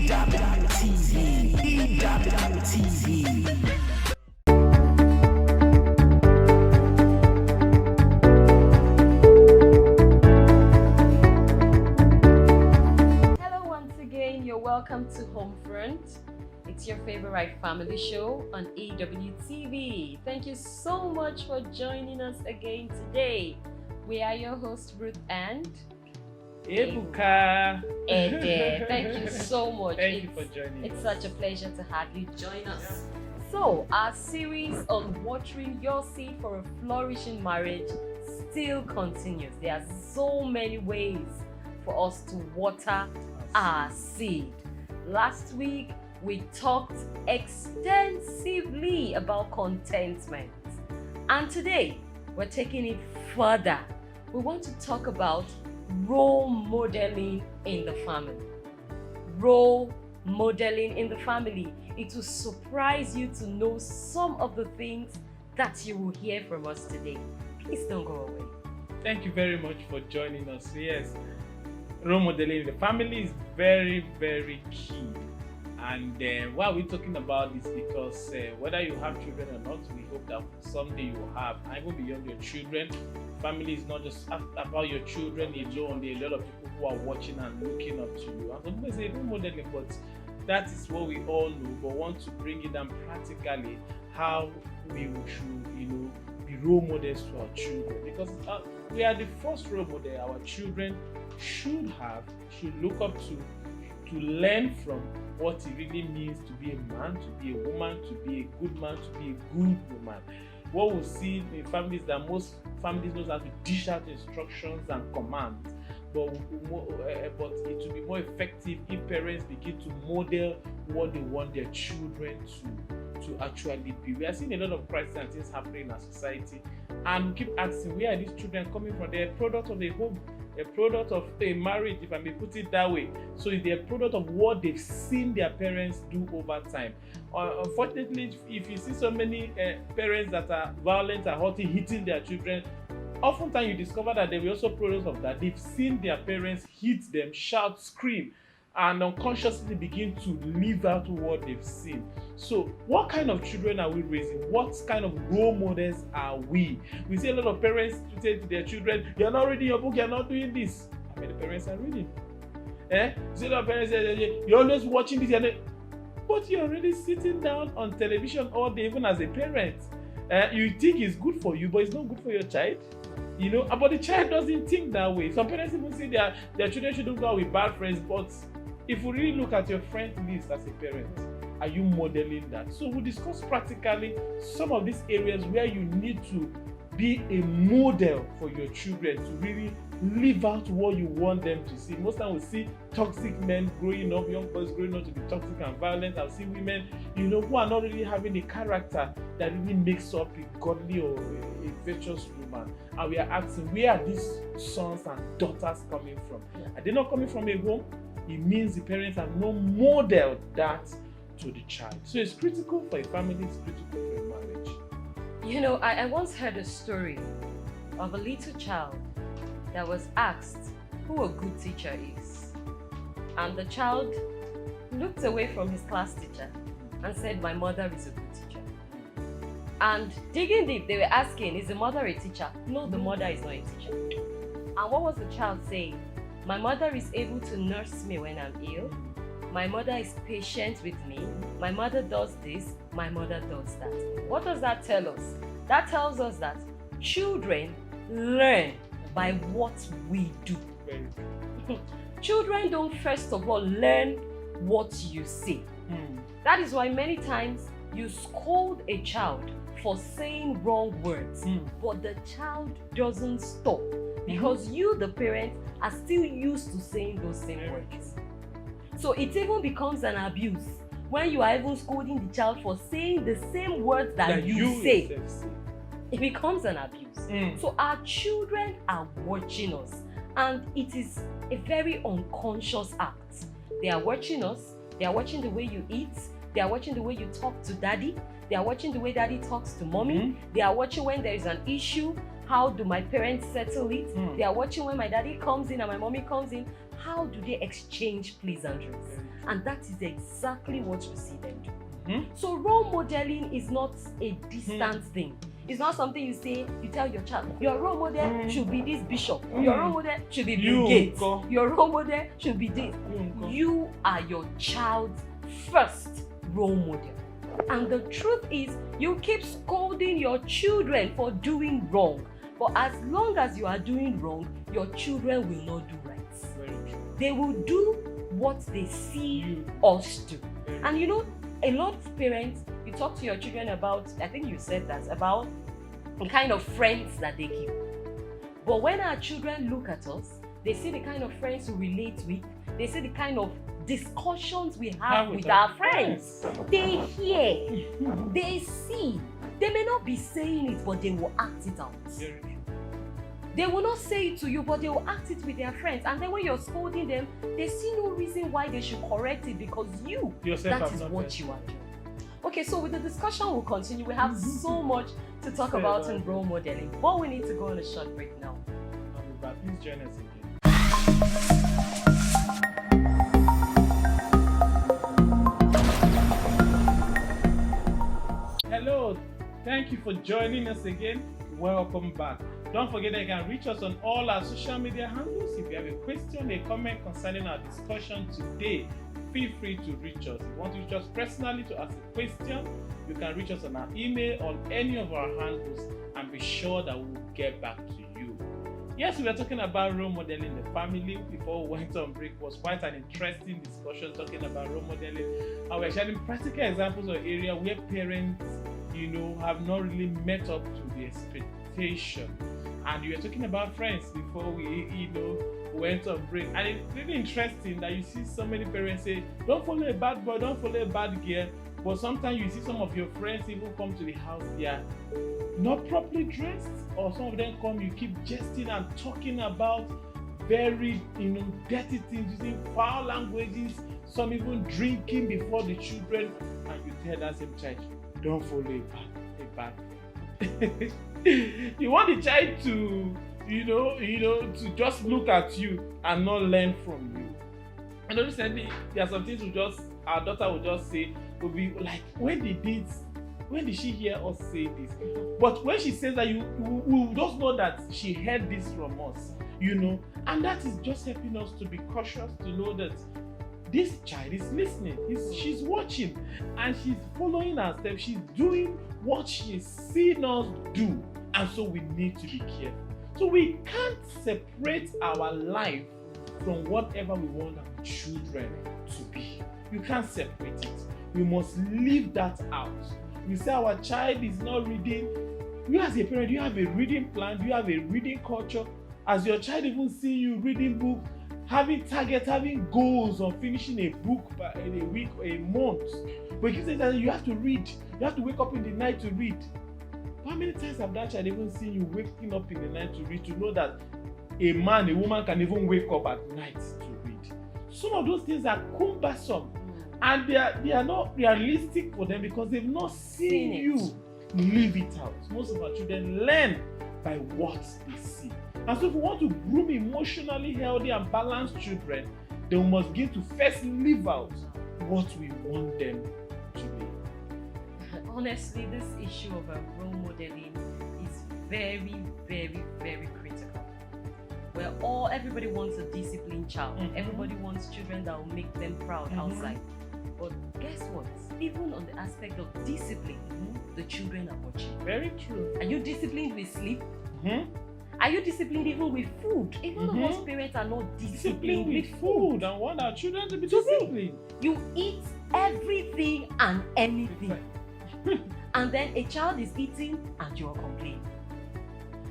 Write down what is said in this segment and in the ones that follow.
Hello, once again, you're welcome to Homefront. It's your favorite family show on EWTV. Thank you so much for joining us again today. We are your hosts, Ruth and Ebuka. Ede. Thank you so much. Thank you for joining It's us. such a pleasure to have you join us. So, our series on watering your seed for a flourishing marriage still continues. There are so many ways for us to water our seed. Last week, we talked extensively about contentment. And today, we're taking it further. We want to talk about role modeling in the family. Role modeling in the family. It will surprise you to know some of the things that you will hear from us today. Please don't go away. Thank you very much for joining us. Yes, role modeling in the family is very, very key. And why are we talking about this? Because whether you have children or not, we hope that someday you will have, and even beyond your children. Family is not just about your children alone. There are a lot of people who are watching and looking up to you. And some people say role modeling, but that is what we all know. But want to bring it down practically how we should, be role models to our children. Because we are the first role model our children should look up to learn from what it really means to be a man, to be a woman, to be a good man, to be a good woman. What we see in families that most families knows how to dish out instructions and commands, but it will be more effective if parents begin to model what they want their children to actually be. We are seeing a lot of crises and things happening in our society, and we keep asking, where are these children coming from? They're a product of a home, a product of a marriage, if I may put it that way. So they're a product of what they've seen their parents do over time. Unfortunately, if you see so many parents that are violent and hitting their children, oftentimes you discover that they were also products of that. They've seen their parents hit them, shout, scream, and unconsciously begin to live out what they've seen. So what kind of children are we raising? What kind of role models are we? We see a lot of parents to say to their children, you're not reading your book, you're not doing this. How many parents are reading? See a lot of parents say, you're always watching this, but you're already sitting down on television all day, even as a parent. You think it's good for you, but it's not good for your child. But the child doesn't think that way. Some parents even say their children shouldn't go out with bad friends, but if we really look at your friend list as a parent, are you modeling that? So we'll discuss practically some of these areas where you need to be a model for your children to really live out what you want them to see. Most times we see toxic men growing up, young boys growing up to be toxic and violent. I've seen women, who are not really having a character that really makes up a godly or a virtuous woman. And we are asking, where are these sons and daughters coming from? Are they not coming from a home? It means the parents have not modeled that to the child. So it's critical for a family, it's critical for a marriage. I once heard a story of a little child that was asked who a good teacher is. And the child looked away from his class teacher and said, my mother is a good teacher. And digging deep, they were asking, is the mother a teacher? No, the mother is not a teacher. And what was the child saying? My mother is able to nurse me when I'm ill. My mother is patient with me. My mother does this. My mother does that. What does that tell us? That tells us that children learn by what we do. Children don't first of all learn what you say. That is why many times you scold a child for saying wrong words, but the child doesn't stop because you, the parent, are still used to saying those same words. So it even becomes an abuse when you are even scolding the child for saying the same words that you say. It becomes an abuse. So our children are watching us, and it is a very unconscious act. They are watching us. They are watching the way you eat. They are watching the way you talk to daddy. They are watching the way daddy talks to mommy. They are watching when there is an issue, How do my parents settle it? Mm. They are watching when my daddy comes in and my mommy comes in. How do they exchange pleasantries? And that is exactly what we see them do. Mm-hmm. So role modeling is not a distant thing. It's not something you say, you tell your child, your role model should be this bishop. Your role model should be Bill Gates. Your role model should be this. You are your child's first role model. And the truth is, you keep scolding your children for doing wrong. But as long as you are doing wrong, your children will not do right. They will do what they see us do. And you know, a lot of parents, you talk to your children about, I think you said that, about the kind of friends that they keep. But when our children look at us, they see the kind of friends we relate with, they see the kind of discussions we have with our friends. They hear, they see. They may not be saying it, but they will act it out. They will not say it to you, but they will act it with their friends. And then when you're scolding them, they see no reason why they should correct it, because that is what you are doing. Okay, so with the discussion, we'll continue. We have so much to talk about in role modeling, but we need to go on a short break now. I'll be back. Please join us again. Hello, thank you for joining us again. Welcome back. Don't forget that you can reach us on all our social media handles. If you have a question, a comment concerning our discussion today, feel free to reach us. If you want to reach us personally to ask a question, you can reach us on our email, on any of our handles, and be sure that we will get back to you. Yes, we were talking about role modeling in the family before we went on break. It was quite an interesting discussion talking about role modeling. And we're sharing practical examples of area where parents, have not really met up to the expectation. And you were talking about friends before we, went on break. And it's really interesting that you see so many parents say, don't follow a bad boy, don't follow a bad girl. But sometimes you see some of your friends even come to the house, they are not properly dressed, or some of them come, you keep jesting and talking about very, dirty things, using foul languages, some even drinking before the children, and you tell that same child, don't follow a bad. You want the child to, to just look at you and not learn from you. And recently, there are some things our daughter will just say, will be like, when did she hear us say this? But when she says that, you will just know that she heard this from us, and that is just helping us to be cautious, to know that this child is listening, she's watching, and she's following our steps, she's doing what she's seen us do, and so we need to be careful. So we can't separate our life from whatever we want our children to be. You can't separate it. We must leave that out. We say our child is not reading. You as a parent, do you have a reading plan? Do you have a reading culture? As your child even see you reading books, having targets, having goals on finishing a book in a week or a month. But you say that you have to read. You have to wake up in the night to read. How many times have that child even seen you waking up in the night to read, to know that a man, a woman can even wake up at night to read? Some of those things are cumbersome, and they are not realistic for them because they've not seen you live it out. Most of our children learn by what they see. And so if we want to groom emotionally healthy and balanced children, then we must begin to first live out what we want them to be. Honestly, this issue of role modeling is very, very, very critical. Where everybody wants a disciplined child. Everybody wants children that will make them proud outside. But guess what? Even on the aspect of discipline, the children are watching. Very true. Are you disciplined with sleep? Are you disciplined even with food? Even though most parents are not disciplined with food. And want our children to be disciplined. You eat everything and anything. And then a child is eating and you are complaining.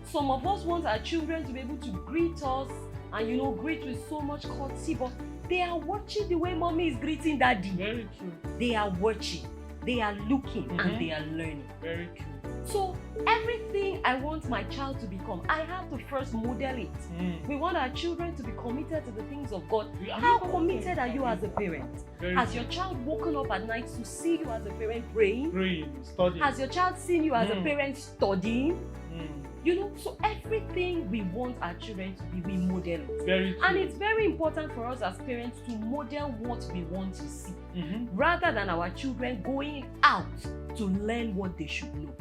Some of us want our children to be able to greet us and greet with so much courtesy, but they are watching the way mommy is greeting daddy. Very true. They are watching, they are looking, and they are learning. Very true. So everything I want my child to become, I have to first model it. We want our children to be committed to the things of God. How committed are you as a parent? Has your child woken up at night to see you as a parent praying? Studying. Has your child seen you as a parent studying? So everything we want our children to be, we model it. Very true. And it's very important for us as parents to model what we want to see, rather than our children going out to learn what they should know.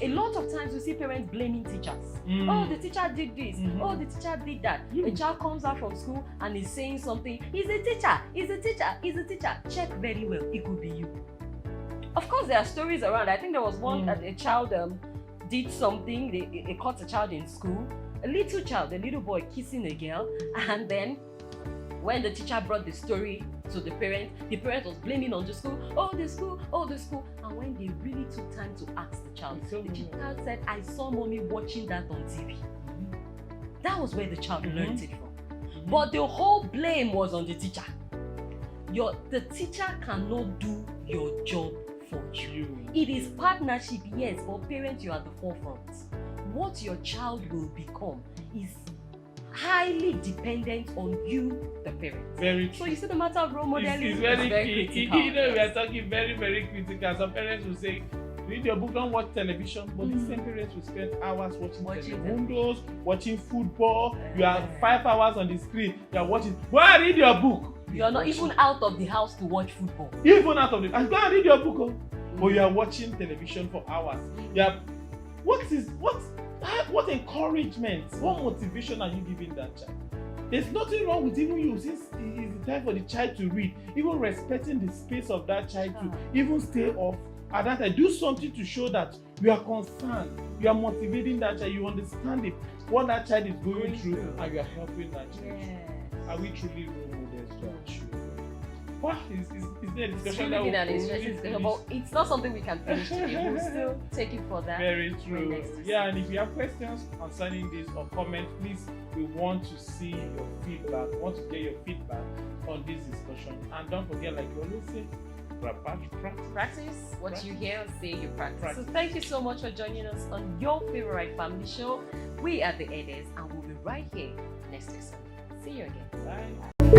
A lot of times we see parents blaming teachers. Oh, the teacher did this. Oh, the teacher did that. A child comes out from school and is saying something. He's a teacher. He's a teacher. He's a teacher. Check very well. It could be you. Of course, there are stories around. I think there was one that a child did something. They caught a child in school. A little child, a little boy kissing a girl. And then when the teacher brought the story to the parent was blaming on the school. Oh, the school. Oh, the school. And when they really took time to ask the child child said, I saw mommy watching that on TV. That was where the child learned it from. But the whole blame was on the teacher. The teacher cannot do your job for you. It is partnership, yes, but parents, you are at the forefront. What your child will become is highly dependent on you, the parent. Very true. So you see, the matter of role modeling is very key. critical. We are talking very, very critical. Some parents will say, read your book, don't watch television. But the same parents will spend hours watching Telemundos, watching football. You are 5 hours on the screen. You are watching. Go and read your book. You are not even out of the house to watch football. Even out of the house. Go and read your book. But you are watching television for hours. What encouragement, what motivation are you giving that child? There's nothing wrong with even you, since it's the time for the child to read, even respecting the space of that child to even stay off at that time. Do something to show that you are concerned, you are motivating that child, you understand what that child is going through, and you are helping that child. Yes. Are we truly role models to our children? Wow, is there a discussion it's really that been an will interesting discussion, but it's not something we can finish today. We'll still take it for that. Very true. Yeah, and if you have questions concerning this or comment, please, we want to see your feedback. We want to get your feedback on this discussion. And don't forget, like you always say, practice what you hear, say you practice. So thank you so much for joining us on your favorite family show. We are the Elders, and we'll be right here next lesson. See you again. Bye.